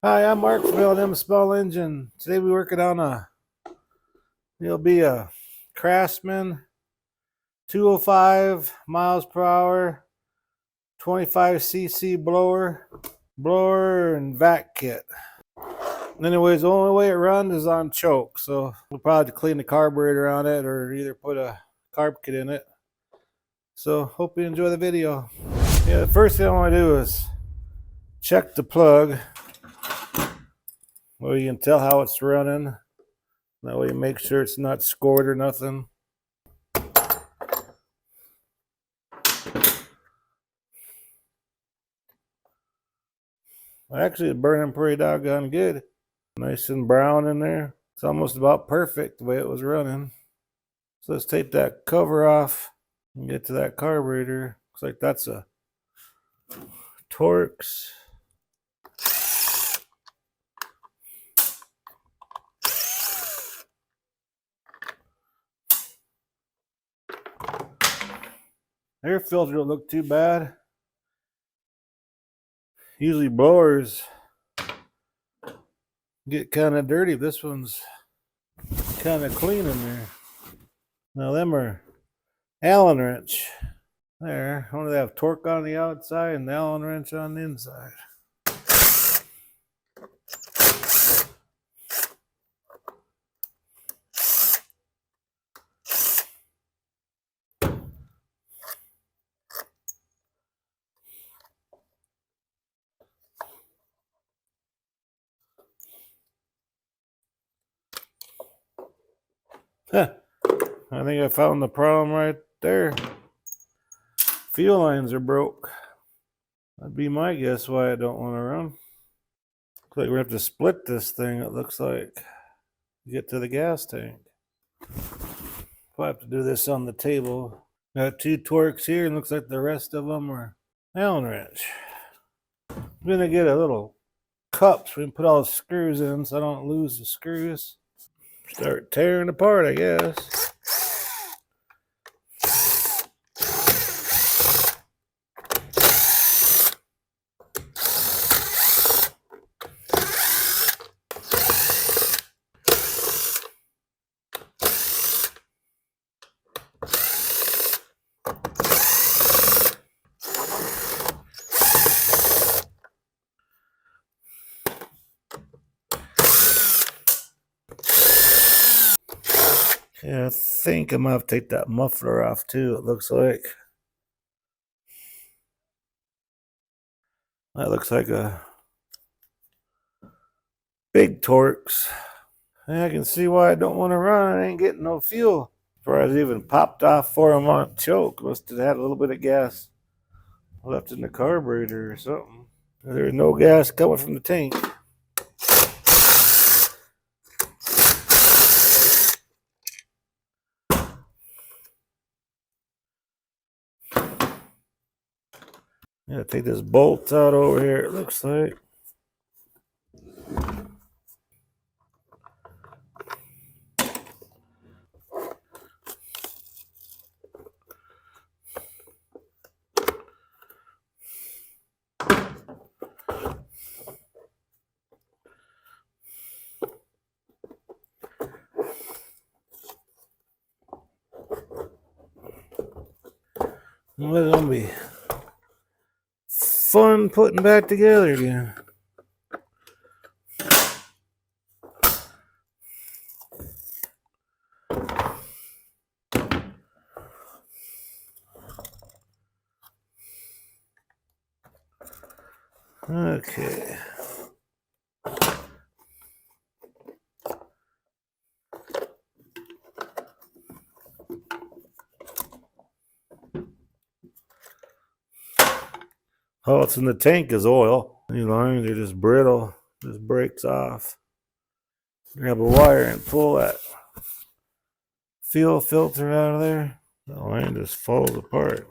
Hi, I'm Mark from L&M Small Engine. Today we're working on it'll be a Craftsman 205 miles per hour, 25cc blower and vac kit. Anyways, the only way it runs is on choke, so we'll probably clean the carburetor on it or either put a carb kit in it. So hope you enjoy the video. Yeah, the first thing I want to do is check the plug. Well, you can tell how it's running. That way you make sure it's not scored or nothing. Actually, it's burning pretty doggone good. Nice and brown in there. It's almost about perfect the way it was running. So let's take that cover off and get to that carburetor. Looks like that's a Torx. Air filter don't look too bad. Usually blowers get kind of dirty. This one's kind of clean in there. Now them are Allen wrench. There, only they have torque on the outside and the Allen wrench on the inside. Huh. I think I found the problem right there. Fuel lines are broke. That'd be my guess why I don't want to run. Looks like we're gonna have to split this thing, it looks like, to get to the gas tank. I'll have to do this on the table. Got two Torx here, and looks like the rest of them are Allen wrench. I'm gonna get a little cup so we can put all the screws in so I don't lose the screws. Start tearing apart, I guess. Yeah, I think I'm gonna have to take that muffler off too, it looks like. That looks like a big Torx. And I can see why I don't want to run. I ain't getting no fuel. As far as even popped off for him on choke, must have had a little bit of gas left in the carburetor or something. There's no gas coming from the tank. Yeah, take this bolt out over here, it looks like. Well, it's gonna be fun putting back together again. Okay. All that's in the tank is oil. These lines are just brittle. Just breaks off. Grab a wire and pull that fuel filter out of there. The line just falls apart.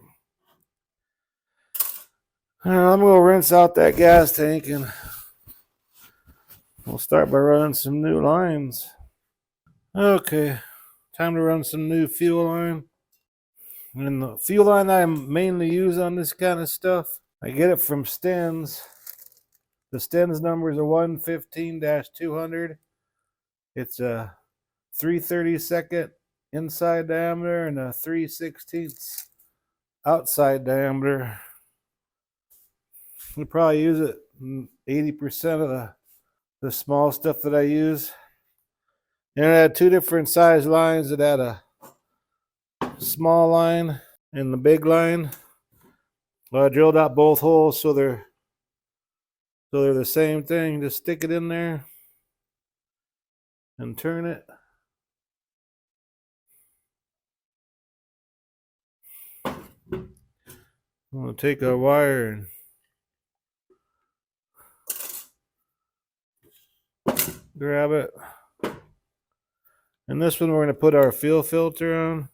I'm going to rinse out that gas tank and we'll start by running some new lines. Okay, time to run some new fuel line. And the fuel line I mainly use on this kind of stuff, I get it from Sten's. The Stens numbers are 115-200. It's a 3/32 inside diameter and a 3/16 outside diameter. We probably use it 80% of the small stuff that I use. And I had two different size lines. It had a small line and the big line. Well, I drilled out both holes so they're the same thing. Just stick it in there and turn it. I'm going to take our wire and grab it. And this one we're going to put our fuel filter on.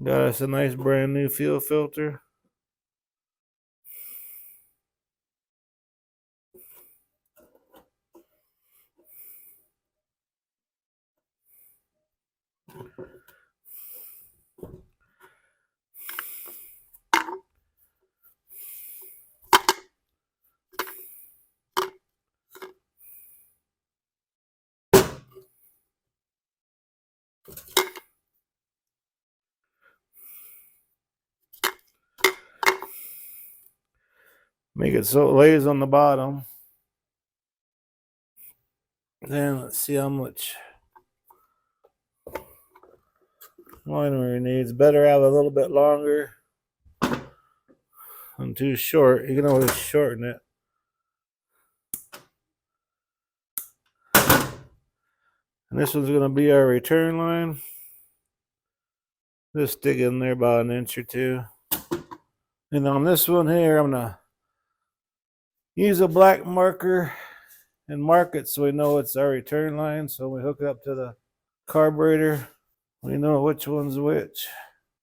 Got us a nice brand new fuel filter. Make it so it lays on the bottom. Then let's see how much line we need. Better have a little bit longer than too short. You can always shorten it. And this one's going to be our return line. Just stick in there about 1 inch or 2. And on this one here, I'm going to use a black marker and mark it so we know it's our return line. So when we hook it up to the carburetor, we know which one's which.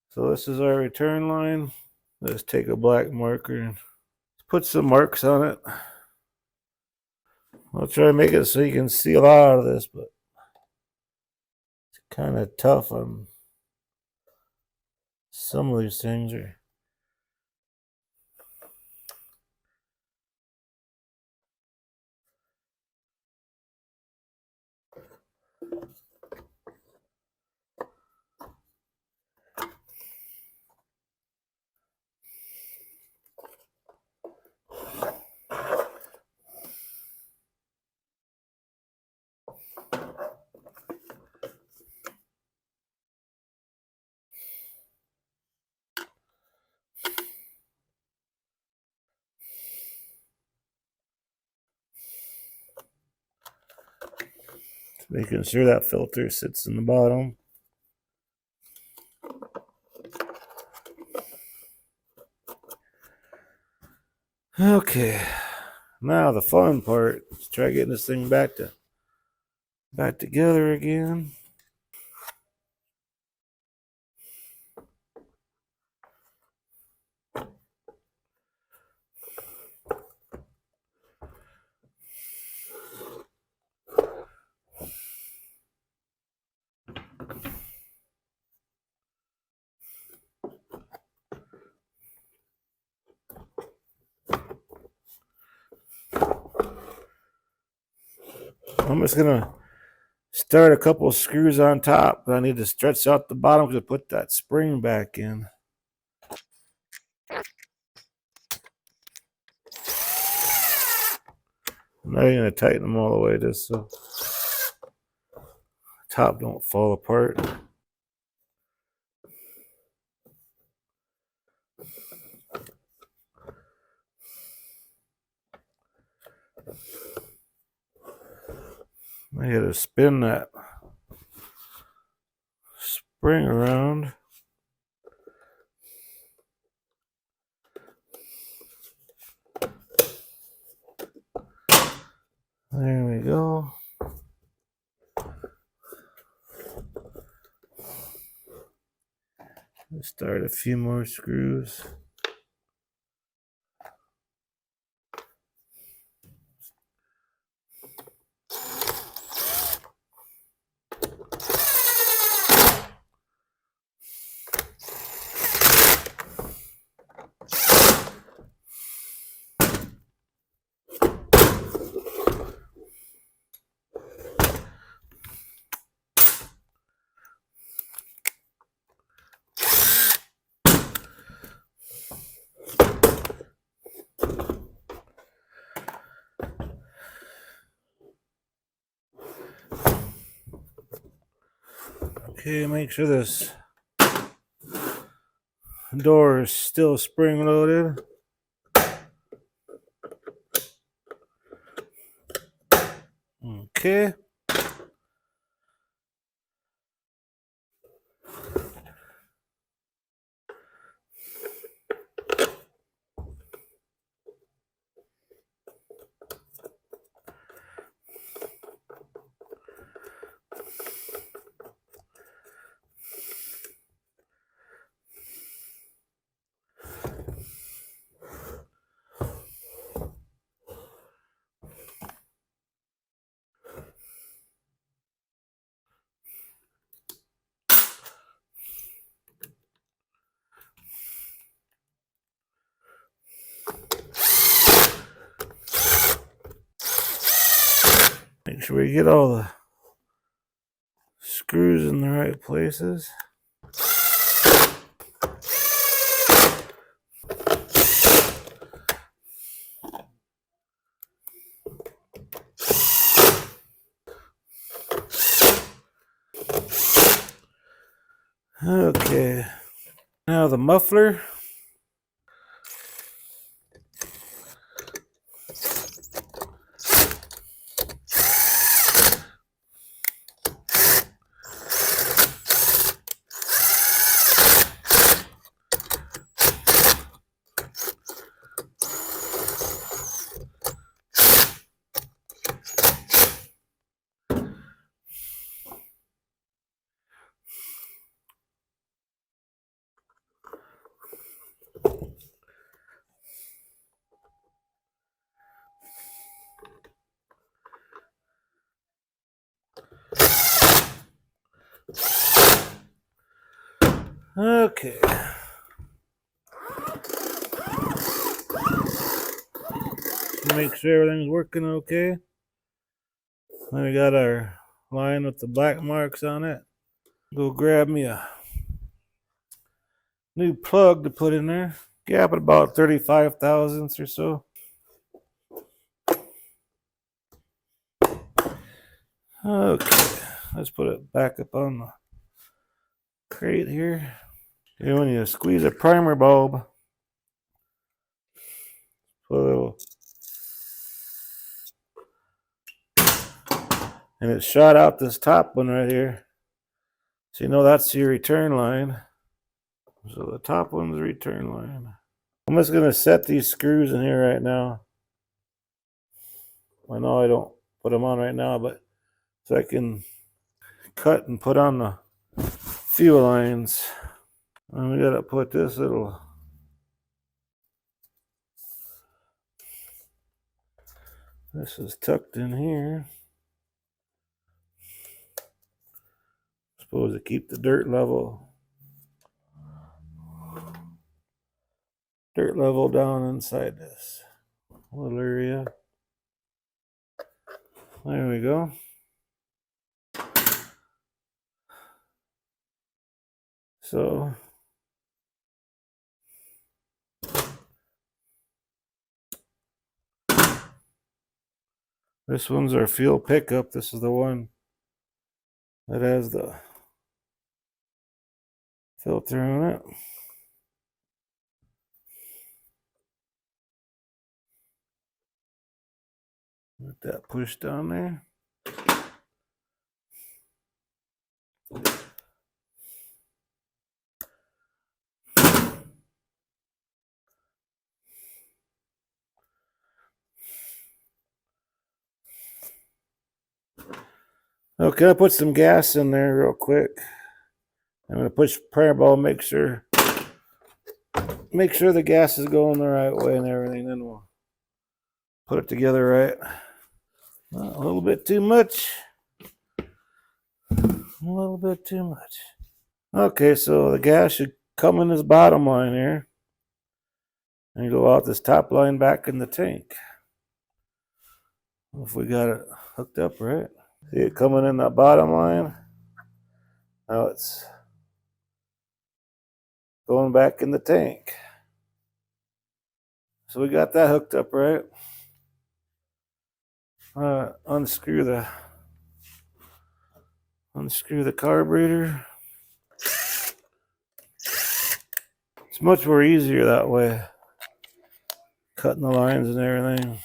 So this is our return line. Let's take a black marker and put some marks on it. I'll try to make it so you can see a lot of this, but it's kind of tough on some of these things. Making sure that filter sits in the bottom. Okay, now the fun part. Let's try getting this thing back together again. I'm just gonna start a couple of screws on top, but I need to stretch out the bottom to put that spring back in. I'm not even gonna tighten them all the way just so the top don't fall apart. I gotta spin that spring around. There we go. Let's start a few more screws. Okay, make sure this door is still spring loaded. Okay. Make sure we get all the screws in the right places. Okay, now the muffler. Okay. Make sure everything's working okay. Then we got our line with the black marks on it. Go grab me a new plug to put in there. Gap at about 35 thousandths or so. Okay, let's put it back up on the crate here. And when you squeeze a primer bulb, put a little, and it shot out this top one right here. So you know that's your return line. So the top one's the return line. I'm just gonna set these screws in here right now. I know I don't put them on right now, but so I can cut and put on the fuel lines. And we gotta put this little, this is tucked in here. Supposed to keep the dirt level down inside this little area. There we go. So this one's our fuel pickup. This is the one that has the filter on it. Let that push down there. Okay, I'll put some gas in there real quick. I'm gonna push primer ball, make sure the gas is going the right way and everything. Then we'll put it together right. A little bit too much. A little bit too much. Okay, so the gas should come in this bottom line here and go out this top line back in the tank. If we got it hooked up right. See it coming in that bottom line? Now it's going back in the tank. So we got that hooked up right. Unscrew the carburetor. much more easier that way. Cutting the lines and everything.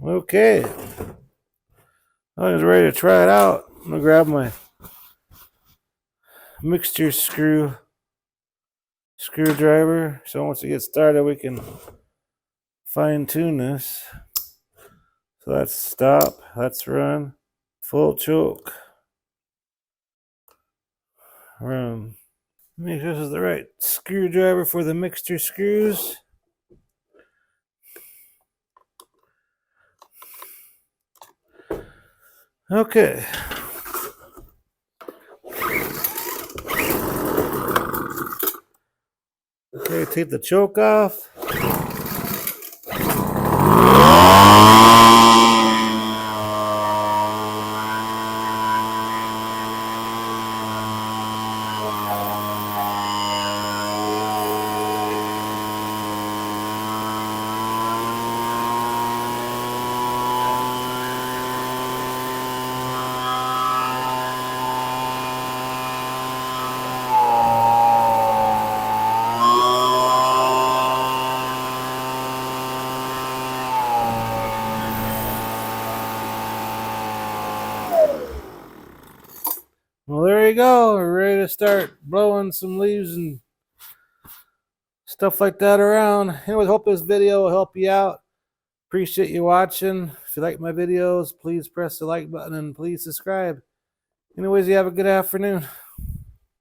Okay. I was ready to try it out. I'm going to grab my mixture screwdriver. So once we get started, we can fine tune this. So that's stop. That's run. Full choke. Run. Make sure this is the right screwdriver for the mixture screws. Okay. Okay, take the choke off. Well, there you go. We're ready to start blowing some leaves and stuff like that around. Anyways, hope this video will help you out. Appreciate you watching. If you like my videos, please press the like button and please subscribe. Anyways, you have a good afternoon.